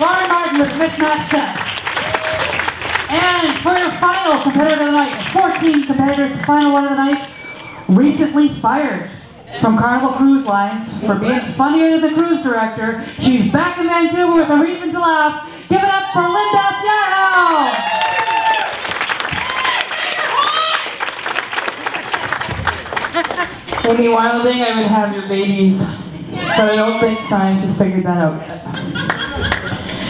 Lauren Martin with Mismatch Set. And for your final competitor of the night, 14 competitors, the final one of the night, recently fired from Carnival Cruise Lines for being funnier than the cruise director. She's back in Vancouver with a reason to laugh. Give it up for Linda Fiero! Maybe Wilding, I would have your babies, but I don't think science has figured that out yet.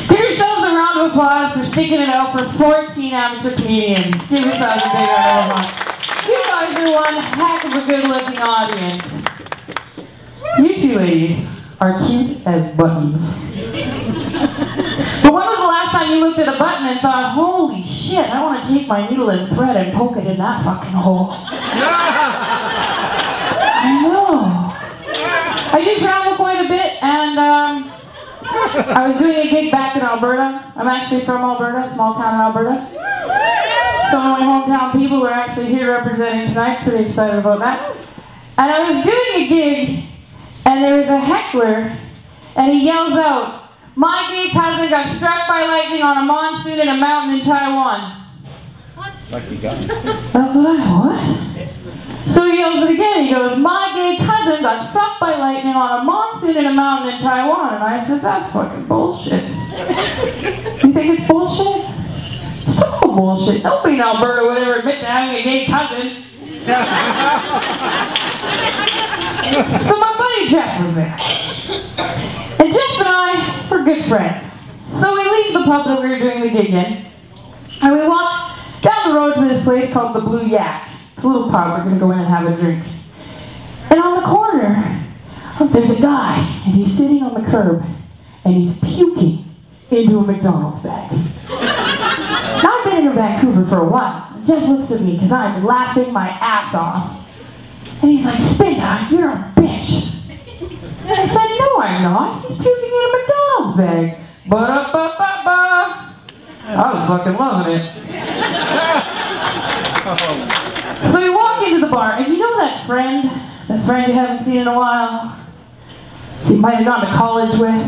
Give yourselves a round of applause for sticking it out for 14 amateur comedians. Give yourselves a big round of applause. You guys are one heck of a good-looking audience. You two ladies are cute as buttons. But when was the last time you looked at a button and thought, holy shit, I want to take my needle and thread and poke it in that fucking hole? I know. I do travel quite a bit, and I was doing a gig back in Alberta. I'm actually from Alberta, small town in Alberta. Some of my hometown people were actually here representing tonight. Pretty excited about that. And I was doing a gig, and there was a heckler, and he yells out, "My gay cousin got struck by lightning on a monsoon in a mountain in Taiwan." What? Lucky guy. That's what I what? So he yells it again. He goes, "My gay cousin got struck by lightning on a monsoon in a mountain in Taiwan." And I said, "That's fucking bullshit." You think it's bullshit? It's total bullshit. Nobody in Alberta would ever admit to having a gay cousin. So my buddy Jeff was there. And Jeff and I were good friends. So we leave the pub that we were doing the gig in, and we walk down the road to this place called the Blue Yak. It's a little pub. We're going to go in and have a drink. And on the corner, there's a guy, and he's sitting on the curb, and he's puking into a McDonald's bag. Now, I've been in Vancouver for a while. And Jeff looks at me because I'm laughing my ass off. And he's like, "Spinda, you're a bitch." And I said, "No, I'm not. He's puking in a McDonald's bag." Ba-da-ba-ba-ba. I was fucking loving it. So we walk into the bar, and you know that friend you haven't seen in a while, you might have gone to college with,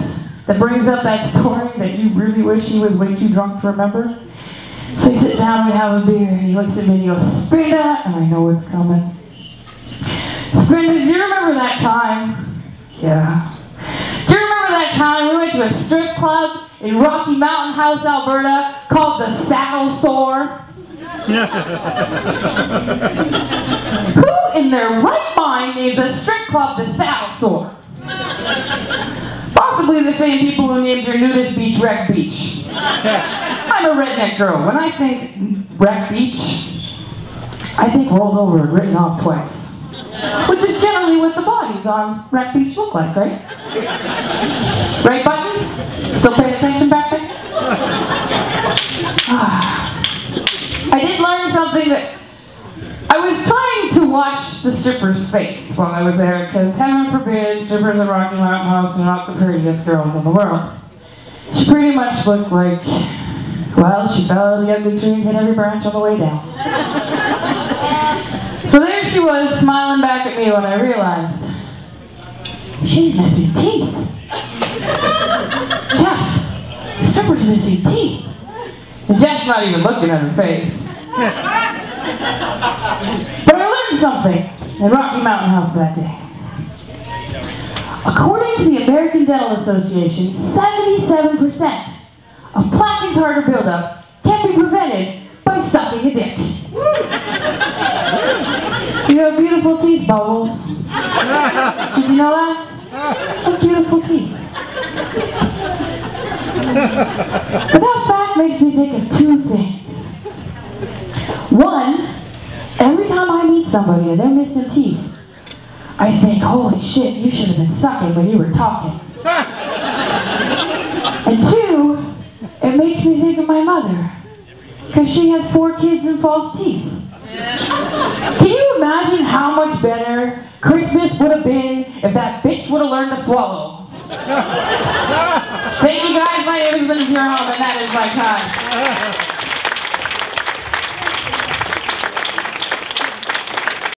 that brings up that story that you really wish he was way too drunk to remember? So we sit down, we have a beer, and he looks at me and he goes, "Spinda," and I know what's coming. "Spinda, do you remember that time?" "Yeah." "Do you remember that time we went to a strip club in Rocky Mountain House, Alberta, called the Saddle Sore?" Who in their right mind names a strip club the Saddle Sore? Possibly the same people who named your nudist beach Wreck Beach. I'm a redneck girl. When I think Wreck Beach, I think rolled over and written off twice. Which is generally what the bodies on Wreck Beach look like, right? Right, buttons? Still paying attention back there? I did learn something that I was trying to watch the stripper's face while I was there, because heaven forbid strippers at Rocky Mountain House are not the prettiest girls in the world. She pretty much looked like, well, she fell out of the ugly tree and hit every branch on the way down. So there she was, smiling back at me when I realized, she's missing teeth. Jeff, the stripper's missing teeth. And Jeff's not even looking at her face. But I learned something at Rocky Mountain House that day. According to the American Dental Association, 77% of plaque and tartar buildup can be prevented by sucking a dick. You have beautiful teeth, Bubbles. Did you know that? What beautiful teeth. But that fact makes me think of two things. One, every time I meet somebody and they're missing teeth, I think, holy shit, you should have been sucking when you were talking. And two, it makes me think of my mother, because she has 4 kids and false teeth. Can you imagine how much better Christmas would have been if that bitch would have learned to swallow? Thank you guys, my name is Linda Feuerhelm, and that is my time.